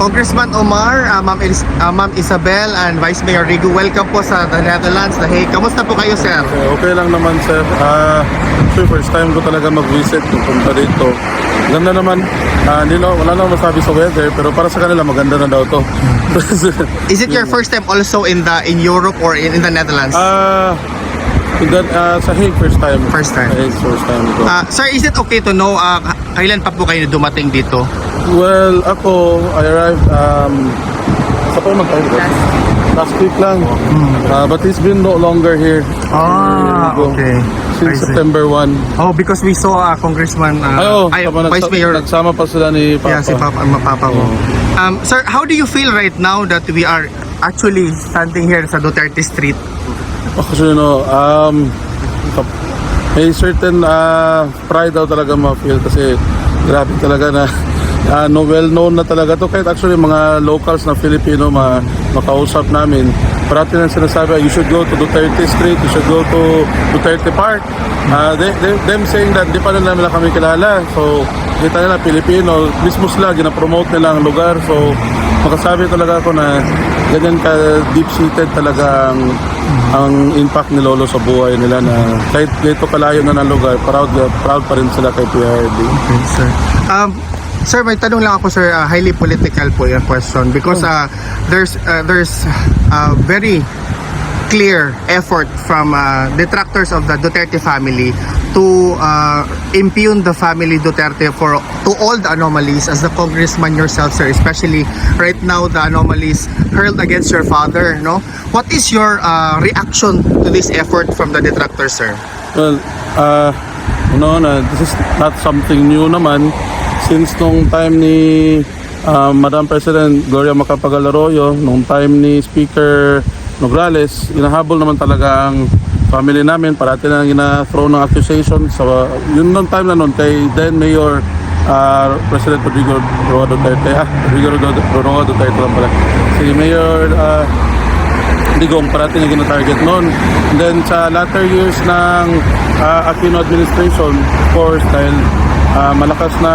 Congressman Omar, Ma'am Isabel, and Vice Mayor Rigu, welcome po sa the Netherlands, The Hague. Kamusta po kayo, sir? Okay lang naman, sir. First time ko talaga mag-visit yung punta dito. Ganda naman. Wala naman masabi sa weather, pero para sa kanila maganda na daw to. Is it your first time also in Europe or in the Netherlands? Sa Hague, first time. First time. Sa Hague, first time ko. Sir, is it okay to know kailan pa po kayo dumating dito? Well, ako, I arrived, sa pa mag last week lang. But it's been no longer here. Okay. Since September 1. Oh, because we saw Congressman, Vice Mayor. Nagsama pa sila ni Papa. Yeah, si Papa mo. Sir, how do you feel right now that we are actually standing here sa Duterte Street? Kasi may certain pride daw talaga ma-feel kasi grabe talaga na well-known na talaga to. Kahit actually mga locals na Filipino makausap namin, parati nang sinasabi, you should go to Duterte Street, you should go to Duterte Park. Them saying that di pa nila kami kilala. So, kita nila Pilipino, mismo sila, ginapromote nila ang lugar. So, makasabi talaga ako na ganyan ka deep-seated talaga ang impact ni Lolo sa buhay nila na kahit dito kalayo na ng lugar, proud pa rin sila kay PRD. Okay, sir. Sir, may tanong lang ako, sir, highly political po yung question because there's very clear effort from detractors of the Duterte family to impugn the family Duterte to all the anomalies, as the congressman yourself, sir, especially right now the anomalies hurled against your father, no? What is your reaction to this effort from the detractors, sir? Well, this is not something new naman. Since nung time ni Madam President Gloria Macapagal-Arroyo, nung time ni Speaker Nograles, inahabol naman talaga ang family namin. Parati na gina-throw ng accusation sa yun nung time na nun kay then Mayor President Rodrigo Roa Duterte. Rodrigo Roa Duterte lang pala. Si Mayor Digong, parati na gina-target noon. And then sa latter years ng Aquino administration, of course, dahil malakas na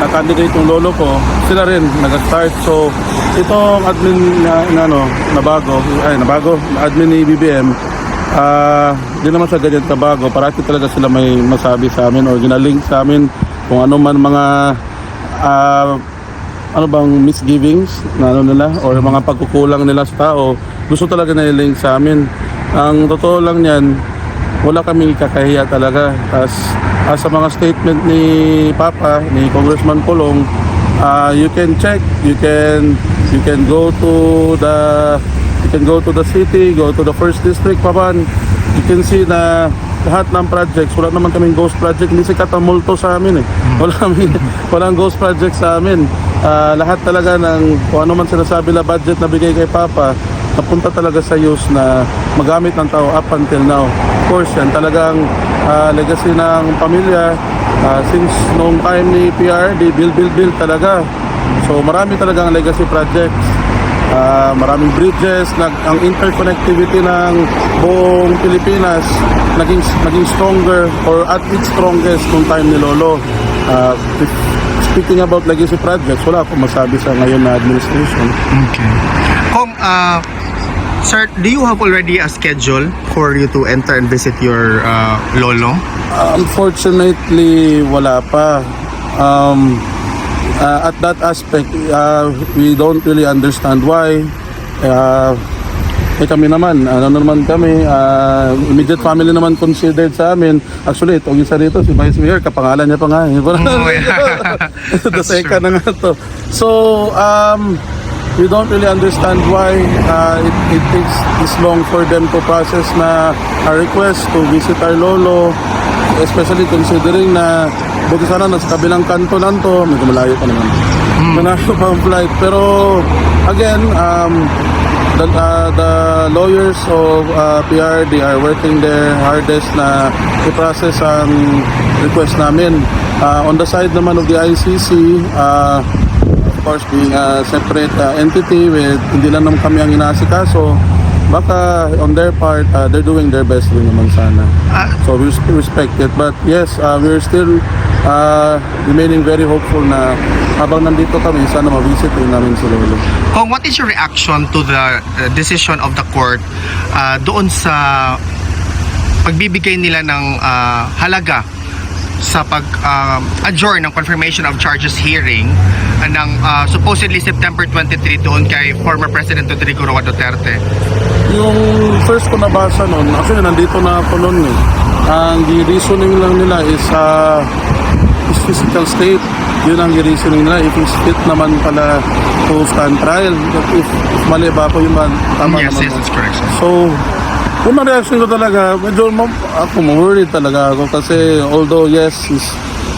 candidate yung lolo ko, sila rin nag-start. So itong admin nabago, admin ni BBM, di naman siya ganyan kabago. Parati talaga sila may masabi sa amin o ginalink sa amin kung ano man mga misgivings na nila or mga pagkukulang nila sa tao, gusto talaga na i-link sa amin. Ang totoo lang yan, wala kami kakahiya talaga. As sa mga statement ni Papa, ni Congressman Pulong, you can check, you can go to the city, go to the first district, Papan. You can see na lahat ng projects, wala naman kaming ghost project, hindi sikat ang multo sa amin eh. Walang ghost project sa amin. Lahat talaga ng kung ano man sinasabi na budget na bigay kay Papa, napunta talaga sa use na magamit ng tao up until now. Of course, yan talagang legacy ng pamilya since noong time ni PRD, build talaga. So marami talagang legacy projects, maraming bridges, ang interconnectivity ng buong Pilipinas naging stronger or at its strongest noong time ni Lolo. Speaking about legacy projects, wala akong masabi sa ngayon na administration. Okay. Sir, do you have already a schedule for you to enter and visit your lolo? Unfortunately, wala pa. At that aspect, we don't really understand why. Kami naman, kami, immediate family naman considered sa amin. Actually, itong isa dito, si Vice Mayor, kapangalan niya pa nga. The second na nga to. So, we don't really understand why it takes this long for them to process na a request to visit our lolo, especially considering na buti sana nasa kabilang kanto lang to, medyo malayo pa naman. Manalo pa ang flight. Pero again, the lawyers of PRD are working their hardest na i-process ang request namin. On the side naman of the ICC, of course, being a separate entity with hindi lang naman kami ang inaasikaso, baka on their part, they're doing their best rin naman sana. So we respect it. But yes, we're still remaining very hopeful na habang nandito kami, sana ma-visit rin namin si Lolo. Kung what is your reaction to the decision of the court doon sa pagbibigay nila ng halaga sa pag-adjourn ng confirmation of charges hearing ng supposedly September 23 doon kay former President Rodrigo Roa Duterte? Yung first ko nabasa noon, actually nandito na ako noon eh. Ang reasoning lang nila is his physical state. Yun ang reasoning nila. If he's fit naman pala to stand trial. If mali ba ako yung tama Yes, naman. yes, that's correct, sir. So, unang reaction ko talaga, medyo worried talaga ako kasi although yes,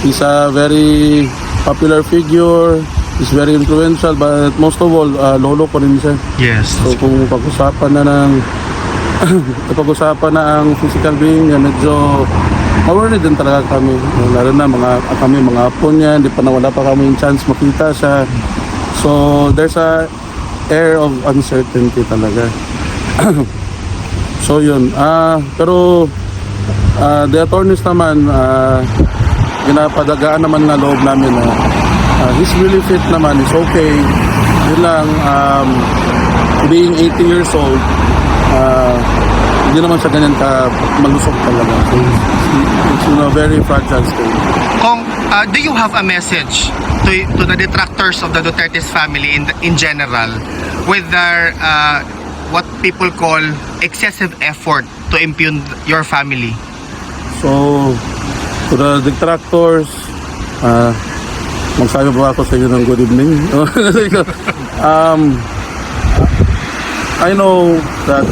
he's a very popular figure, he's very influential, but most of all, lolo ko rin siya. Yes. So kung pag-usapan na ang physical being niya, medyo worried din talaga kami. Lalo na mga apo niya, wala pa kami chance makita siya. So there's a air of uncertainty talaga. So yun, pero the attorneys naman, pinapadagaan naman nga loob namin na he's really fit naman, he's okay. Yun lang, being 80 years old, hindi naman siya ganyan ka malusog talaga. So it's in a very fragile state. Kung, do you have a message to the detractors of the Duterte's family in general with their what people call excessive effort to impugn your family? So, to the detractors, magsabi ba ako sa inyo ng good evening? I know that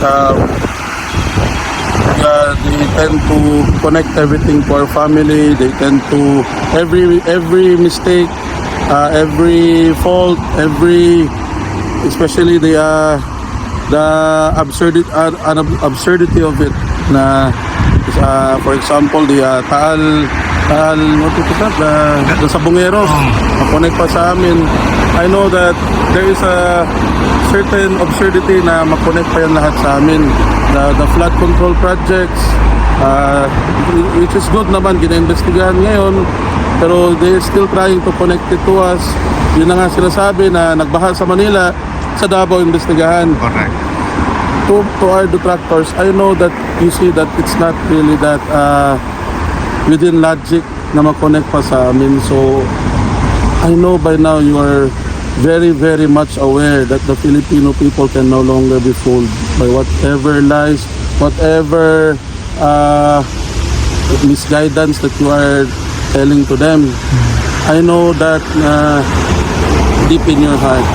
they tend to connect everything to our family. They tend to every mistake, every fault, especially the absurdity of it. Na for example, the Taal what is that? The Sabongeros, connect pa sa amin. I know that there is a certain absurdity na makonect pa yan lahat sa amin. The flood control projects, which is good naman, gina-investigahan ngayon, pero they're still trying to connect it to us. Yun na nga sinasabi na nagbaha sa Manila, sa Davao investigahan. Correct. To our detractors, I know that you see that it's not really that within logic na makonect pa sa amin. So, I know by now you are very, very much aware that the Filipino people can no longer be fooled by whatever lies, whatever misguidance that you are telling to them. I know that deep in your heart,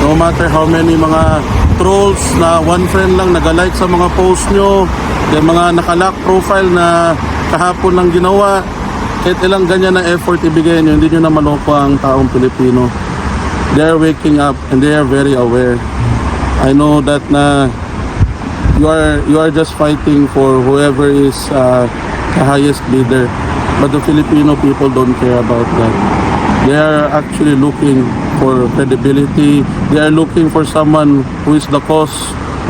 no matter how many mga trolls na one friend lang nag-like sa mga post nyo, yung mga nakalock profile na kahapon lang ginawa, kahit ilang ganyan na effort ibigay nyo, hindi nyo na maloko ang taong Pilipino. They are waking up and they are very aware. I know that na you are just fighting for whoever is the highest bidder, but the Filipino people don't care about that. They are actually looking for credibility. They are looking for someone who is the cause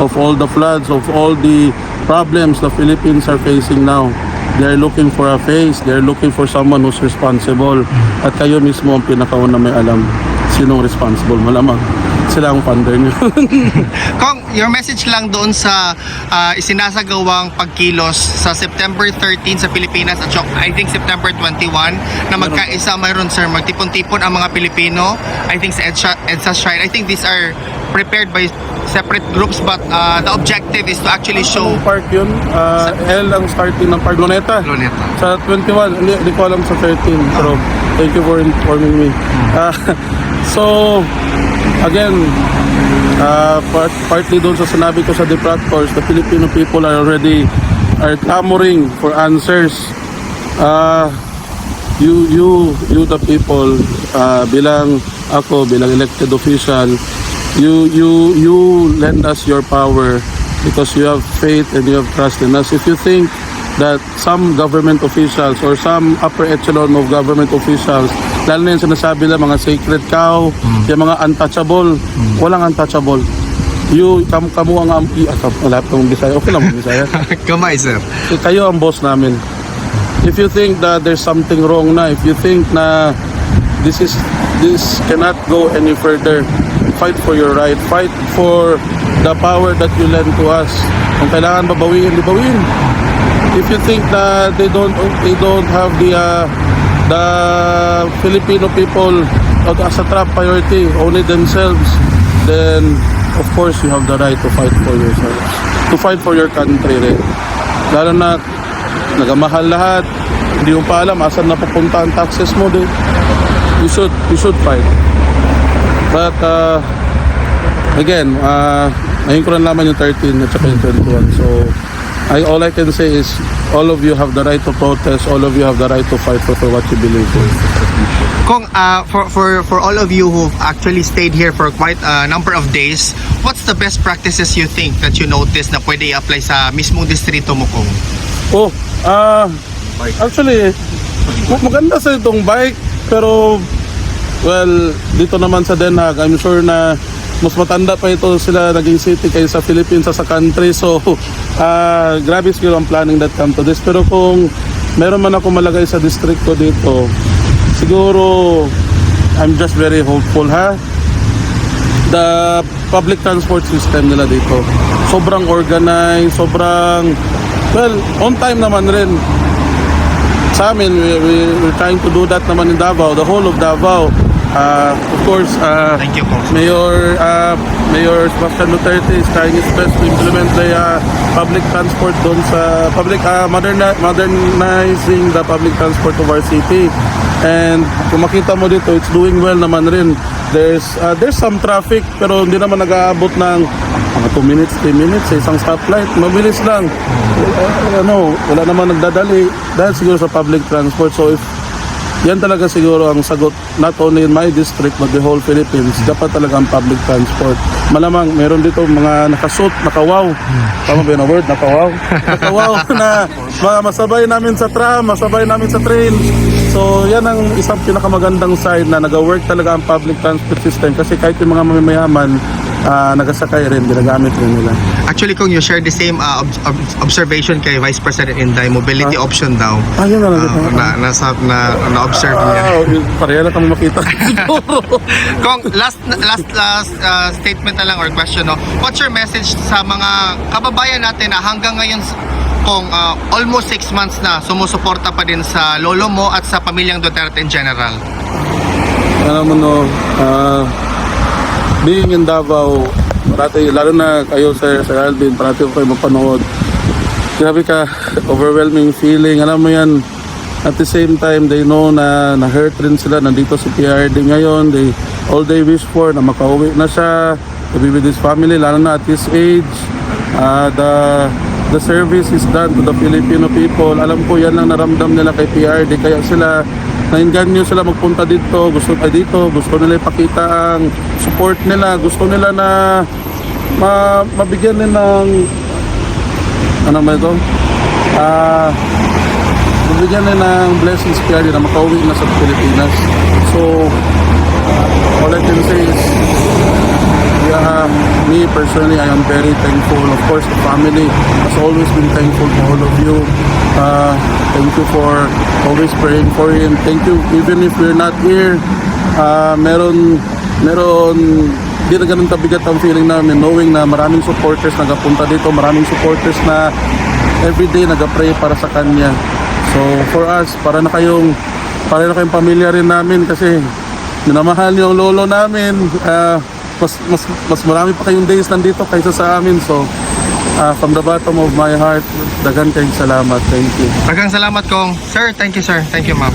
of all the floods, of all the problems the Philippines are facing now. They are looking for a face. They are looking for someone who's responsible. At kayo mismo ang pinakauna may alam sinong responsible. Malamang sila ang funder niyo. Kung your message lang doon sa isinasagawang pagkilos sa September 13 sa Pilipinas at I think September 21 na magkaisa mayroon sir, magtipon-tipon ang mga Pilipino. I think sa EDSA Shrine, I think these are prepared by separate groups but the objective is to actually show Park yun. L ang starting ng Park Luneta. Luneta. Sa 21, hindi ko alam sa 13. Pero thank you for informing me. So, again, partly doon sa sinabi ko sa detractors, the Filipino people are clamoring for answers. You the people, bilang elected official, you lend us your power because you have faith and you have trust in us. If you think that some government officials or some upper echelon of government officials, lalo na yung sinasabi na mga sacred cow, yung mga untouchable, walang untouchable. Kamu ang wala pang Bisaya. Okay lang mo Bisaya. Kamay sir. Kayo ang boss namin. if you think that there's something wrong na, if you think na this cannot go any further, fight for your right, fight for the power that you lend to us. Kung kailangan babawiin, babawiin. If you think that they don't have the Filipino people as a top priority, only themselves, then of course you have the right to fight for yourselves, to fight for your country rin. Lalo na nagamahal lahat, hindi mo pa alam asan napupunta ang taxes mo din. You should fight. But again, ngayon ko lang naman yung 13 at saka yung 21. So all I can say is all of you have the right to protest, all of you have the right to fight for what you believe in. Kung for all of you who've actually stayed here for quite a number of days, what's the best practices you think that you notice na pwede i-apply sa mismong distrito mo, Kong? Actually, maganda sa itong bike, pero well, dito naman sa Den Haag, I'm sure na mas matanda pa ito sila naging city kaysa sa Philippines sa country. So, grabe siguro ang planning that come to this. Pero kung meron man ako malagay sa district ko dito, siguro I'm just very hopeful The public transport system nila dito, sobrang organized, sobrang, well, on time naman rin. Sa amin, we're trying to do that naman in Davao, the whole of Davao. Of course, Thank you, Kong. Mayor Sebastian Duterte is trying his best to implement the public transport doon sa modernizing the public transport of our city. And kung makita mo dito, it's doing well naman rin. There's some traffic, pero hindi naman nag-aabot ng mga 2 minutes, 3 minutes sa isang stoplight. Mabilis lang. Wala naman nagdadali dahil siguro sa public transport. So if yan talaga siguro ang sagot, not only in my district but the whole Philippines, dapat talaga ang public transport. Malamang meron dito mga nakasuit, nakawaw. Tama ba yun ang word? Nakawaw? Nakawaw na masabay namin sa tram, masabay namin sa train. So yan ang isang pinakamagandang side na nag-work talaga ang public transport system, kasi kahit yung mga mamayaman, nagasakay rin, ginagamit rin nila. Actually, Kung, you share the same observation kay Vice President Inday, mobility option daw. Yun na Na-observe niya. Pareha na kami makita. Kung last statement na lang or question, no? What's your message sa mga kababayan natin na hanggang ngayon, kung almost 6 months na sumusuporta pa din sa lolo mo at sa pamilyang Duterte in general? Being in Davao, parati, lalo na kayo Sir Alvin, parati ko kayo mapanood. Grabe ka, overwhelming feeling. Alam mo yan, at the same time, they know na na-hurt rin sila. Nandito si PRD ngayon. All they wish for na makauwi na siya, to be with his family, lalo na at his age. The service is done to the Filipino people. Alam ko yan lang naramdam nila kay PRD, kaya sila nainganyo sila magpunta dito, gusto nila ipakita ang support nila, gusto nila na mabigyan nila ng mabigyan nila ng blessings PRD na makauwi na sa Pilipinas. So all I can say is me personally, I am very thankful. Of course, the family has always been thankful to all of you. Thank you for always praying for him. Thank you, even if we're not here, meron di na ganun kabigat ang feeling namin knowing na maraming supporters nagapunta dito, maraming supporters na everyday nagapray para sa kanya. So for us, para na kayong pamilya rin namin, kasi minamahal niyo ang lolo namin. Mas marami pa kayong days nandito kaysa sa amin. So from the bottom of my heart, daghang kayong salamat. Thank you. Daghang salamat, Kong. Sir, thank you, sir. Thank you, ma'am.